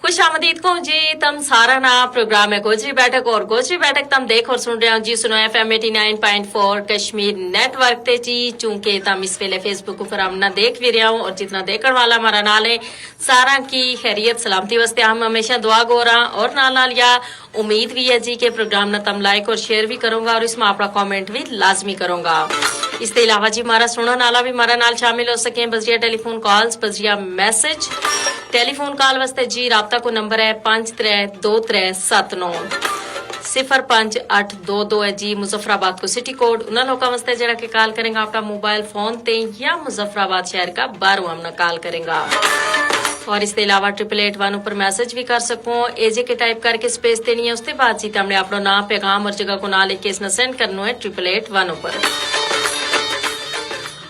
खुशामदीद को जी तम सारा ना प्रोग्राम है गोजरी बैठक और गोजरी बैठक तम देख और सुन रहे हो जी सुनो FM 89.4 कश्मीर नेटवर्क ते जी चूंकि तम इस वेले फेसबुक पर हम ना देख भी रहा हूँ और जितना देखने वाला हमारा नाल है सारा की खैरियत सलामती वास्ते हम हमेशा दुआ गो रहा और नाल या उम्मीद भी है जी के प्रोग्राम ना तम लाइक और शेयर भी करूंगा और इसमें अपना कॉमेंट भी लाजमी करूंगा। इसके अलावा जी हमारा सुनने वाला भी हमारा नाल शामिल हो सके बजरिया टेलीफोन कॉल्स बजरिया मैसेज टेलीफोन कॉल वास्ते जी राबता को नंबर है 532379 05822 है जी मुजफ्फराबाद को सिटी कोड उन्हें लोगों वास्ते जरा के कॉल करेंगे अपना मोबाइल फोन ते या मुजफ्फराबाद शहर का बारू हमने कॉल करेंगे और इसके अलावा 8881 ऊपर मैसेज भी कर सको एजे के टाइप करके स्पेस देनी है उसके बाद जी हमने अपना नाम पैगाम और जगह को ना लेके इसने सेंड करना है 8881 ऊपर।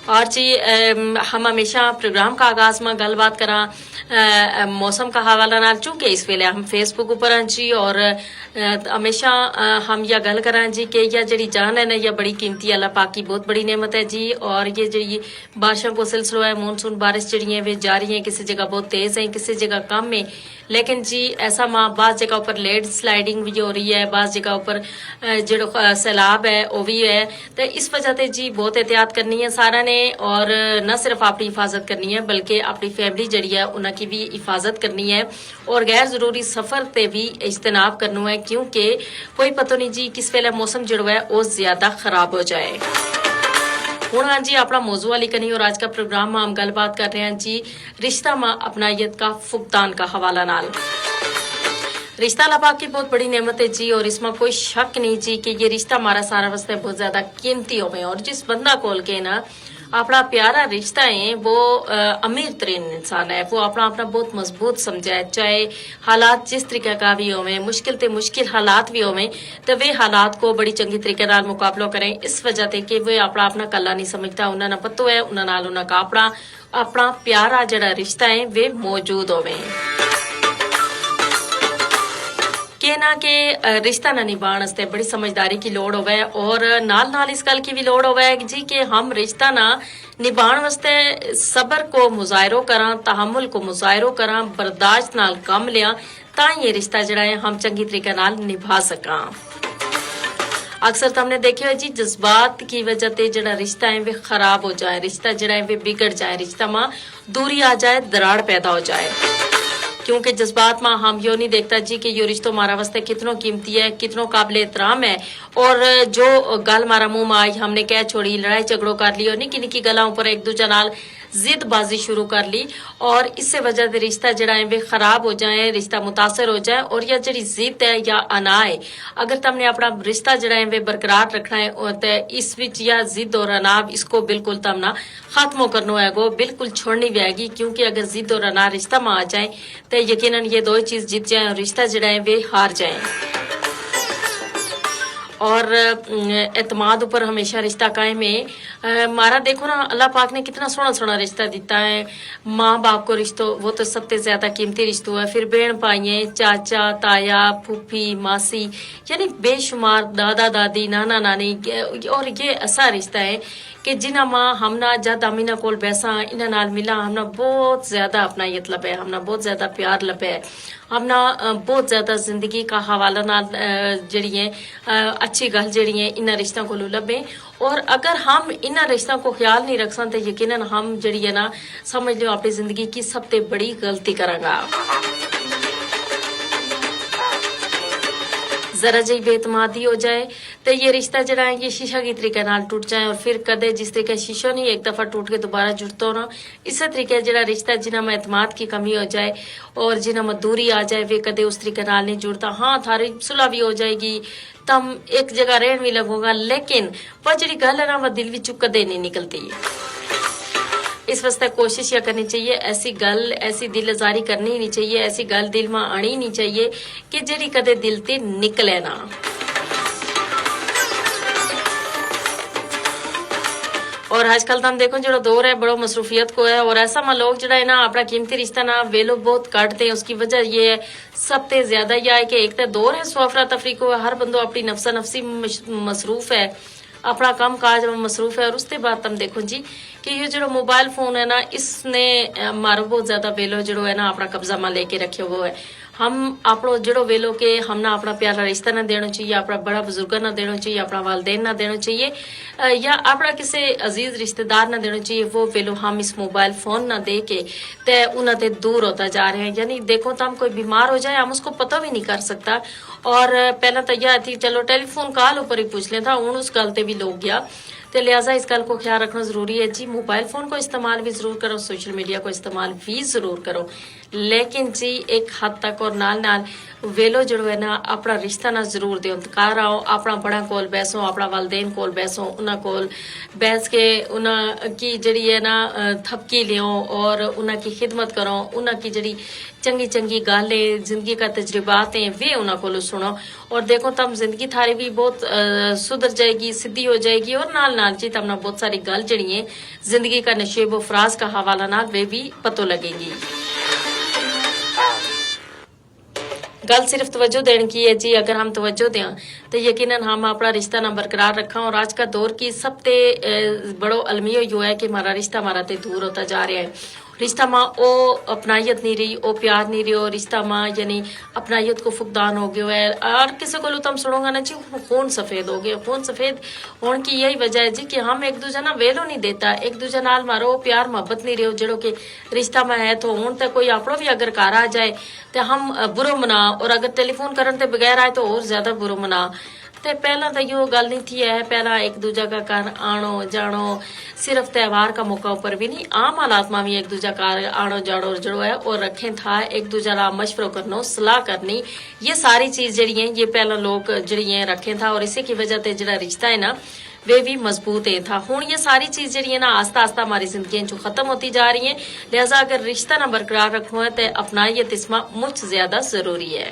और जी हम हमेशा प्रोग्राम का आगाज में गलबात करा मौसम का हवाला नाल चूंकि इस वेले हम फेसबुक ऊपर हैं जी और हमेशा हम या गल करा जी कि या जड़ी जान है ना या बड़ी कीमती अल्लाह पाक की बहुत बड़ी नेमत है जी और ये जी बारिशों को सिलसिला है मानसून बारिश जड़ी है वे जारी है किसी जगह बहुत तेज है किसी जगह कम है लेकिन जी ऐसा माँ बाज़ जगह ऊपर लेड स्लाइडिंग भी हो रही है बाज़ जगह ऊपर जो सैलाब है वो भी है तो इस वजह से जी बहुत एहतियात करनी है सारा ने और न सिर्फ अपनी हिफाजत करनी है बल्कि अपनी फैमिली जड़ी है उनकी भी हिफाजत करनी है और गैर जरूरी सफर से भी इज्तनाब करना है क्योंकि कोई पता नहीं जी किस वेले मौसम जो है वो ज्यादा खराब हो जाए। हूँ हाँ जी अपना मौजू वाली करनी और आज का प्रोग्राम में हम गलबात कर रहे हैं जी रिश्ता में अपनायत का फुकदान का हवाला नाल। रिश्ता अल्लाह की बहुत बड़ी नेमत है जी और इसमें कोई शक नहीं जी कि ये रिश्ता हमारा सारा वास्ते बहुत ज्यादा कीमती हो गए और जिस बंदा कोल के ना अपना प्यारा रिश्ता है वो अमीर तरीन इंसान है वो अपना अपना बहुत मजबूत समझा है चाहे हालात जिस तरीके का भी होवे मुश्किल ते मुश्किल हालात भी होवे तो वे हालात को बड़ी चंगी तरीके नाल मुकाबला करें इस वजह से कि वे अपना अपना कला नहीं समझता उन्हें ना पतो है उन्हें नाल उनका अपना अपना प्यारा जड़ा रिश्ता है वे मौजूद होवे के ना के रिश्ता ना निभाने वास्ते बड़ी समझदारी की लोड़ होवे और नाल नाल इस गल की भी लोड़ होवे जी कि हम रिश्ता ना निभाने वास्ते सबर को मुजाहिरो करा तहम्मुल को मुजाहिरो करा बर्दाश्त नाल कम लिया ता ये रिश्ता जड़ा है हम चंगी तरीके नाल निभा सका। अक्सर तो हमने देखे जी जज्बात की वजह से जड़ा रिश्ता है वे खराब हो जाए रिश्ता जड़ा है वे बिगड़ जाए रिश्ता में दूरी आ जाए दरार पैदा हो जाए क्योंकि जज्बात में हम यो नहीं देखता जी कि यो रिश्तो हमारा वास्ते कितनो कीमती है कितनो काबिल एहतराम है और जो गल हमारा मुंह में आई हमने कह छोड़ी लड़ाई झगड़ों कर ली और निकी निकी गलों पर एक दूजे नाल जिदबाजी शुरू कर ली और इससे वजह से रिश्ता जड़ा है वे खराब हो जाए रिश्ता मुतासर हो जाए और या जड़ी जिद है या अना है अगर तुमने अपना रिश्ता जड़ा है वे बरकरार रखना है तो इस विच या जिद और अनाब इसको बिल्कुल तमना खत्म करना है गो बिल्कुल छोड़नी भी आएगी क्योंकि अगर जिद और अना रिश्ता में आ जाए तो यकीनन ये दो चीज जीत जाए और रिश्ता जड़ा है वे हार जाए और एतमाद ऊपर हमेशा रिश्ता कायम है। हमारा देखो ना अल्लाह पाक ने कितना सोना सोना रिश्ता दिता है माँ बाप को रिश्तों वो तो सबसे ज्यादा कीमती रिश्तों है फिर बहन भाइये चाचा ताया फूफी मासी यानी बेशुमार दादा दादी नाना नानी और ये ऐसा रिश्ता है कि जिन्हें माँ हमना जद हम इन्हें कोल बैसा इन्हें नाल मिला हमना बहुत ज्यादा अपनायत लपे हमना बहुत ज्यादा प्यार लपे हमना बहुत ज्यादा जिंदगी का हवाला नाल जड़ी है अच्छी गल जड़ी है इन रिश्तों को लबे और अगर हम इन रिश्तों को ख्याल नहीं रख सकते यकीनन हम जड़ी है ना समझ लो अपनी जिंदगी की सबसे बड़ी गलती करांगा। जरा जी बेतमादी हो जाए तो ये रिश्ता जरा है ये शीशा की तरीके नाल टूट जाए और फिर कदे जिस तरीके शीशा नहीं एक दफा टूट के दोबारा जुड़ता होना इस तरीके जरा रिश्ता जिन्हें में एतमाद की कमी हो जाए और जिन्हें में दूरी आ जाए वे कदे उस तरीके नाल नहीं जुड़ता हाँ थारी सुलह भी हो जाएगी तम एक जगह रहन भी लगोगा लेकिन वह जी गल है ना वह दिल विचों कदे नहीं निकलती इस वास्ते कोशिश यह करनी चाहिए ऐसी गल ऐसी दिल आजारी करनी ही नहीं चाहिए ऐसी गल दिल में आनी नहीं चाहिए कि जेड़ी कदे दिल ते निकले ना। और आजकल तो हम देखो जो दौर है बड़ो मसरूफियत को है और ऐसा में लोग जरा है ना अपना कीमती रिश्ता ना वे लोग बहुत काटते हैं उसकी वजह ये है सबसे ज्यादा यह है कि एक तो दौर है सफरा तफरी को हर बंदो अपनी नफसा नफसी मसरूफ है अपना काम काज में मसरूफ है और उसके बाद तुम देखो जी कि ये जो मोबाइल फोन है ना इसने हमारा बहुत ज्यादा वेलो जो है ना अपना कब्जा में लेके रखे हुए है हम आपणो जड़ो वेलो के हमना अपना प्यारा रिश्ता ना देना चाहिए, अपना बड़ा बुजुर्ग ना देना चाहिए, अपना वालदेन ना देना चाहिए, या अपना किसी अजीज रिश्तेदार ना देना चाहिए। वो वेलो हम इस मोबाइल फोन ना दे के ते उन्होंने दूर होता जा रहे हैं। यानी देखो तो हम कोई बीमार हो जाए हम उसको पता भी नहीं कर सकता। और पहला तो यह थी चलो टेलीफोन कॉल ऊपर ही पूछ लेता, हूँ उस गल ते भी लोग गया। तो लिहाजा इस गल को ख्याल रखना जरूरी है जी। मोबाइल फोन को इस्तेमाल भी जरूर करो, सोशल मीडिया को इस्तेमाल भी जरूर करो, लेकिन जी एक हद तक और नाल नाल वेलो जड़ो है ना अपना रिश्ता ना जरूर दो। घर आओ अपना बड़ा कोल बैसो, अपना वालदेन कोल बैसो, उन्हें कोल बैस के उन्हें की जड़ी है ना थपकी लियो और उन्हें की खिदमत करो। उन्हें की जड़ी चंगी चंगी गालें जिंदगी का तजुर्बात हैं वे उन्हें को सुनो और देखो तब जिंदगी थारी भी बहुत सुधर जाएगी, सीधी हो जाएगी। और नाल नाल जी तमना बहुत सारी गल जड़ी है जिंदगी का नशेब फराज का हवाला नाल वे भी पतो लगेगी। गल सिर्फ तवज्जो देने की है जी। अगर हम तवज्जो दें तो यकीनन हम अपना रिश्ता ना बरकरार रखा। और आज का दौर की सबसे बड़ो अलमियो यो है कि हमारा रिश्ता हमारा ते दूर होता जा रहा है। रिश्ता माँ ओ अपनायत नहीं रही, ओ प्यार नहीं रही, रिश्ता माँ यानी अपनायत को फुकदान हो गया है। और किसी को तुम सुनोगा ना जी खून सफेद हो गया। खून सफेद होने की यही वजह है जी कि हम एक दूसरे ना वेलो नहीं देता, एक दूसरे नाल मारो प्यार मोहब्बत नहीं रहो जड़ो कि रिश्ता में है। तो हूं तो कोई अपनो भी अगर घर आ जाए तो हम बुरो मना, और अगर टेलीफोन करने ते बगैर आए तो और ज्यादा बुरो मना। ते पहला तो यो गल नहीं थी है, पहला एक दूजा का घर आनो जानो सिर्फ त्योहार का मौका ऊपर भी नहीं, आम हालात में भी एक दूजा का आनो जानो जड़ो है और रखें था एक दूजा ला मशवरो करनो सलाह करनी। ये सारी चीज जड़ी है ये पहला लोग जड़ी है रखें था और इसी की वजह से जड़ा रिश्ता है ना वे भी मजबूत है था। हूं ये सारी चीज जड़ी है ना आस्ता आस्ता हमारी जिंदगी जो खत्म होती जा रही है। लिहाजा अगर रिश्ता ना बरकरार रखना है तो अपनाइयत इसमें मुझ ज्यादा जरूरी है।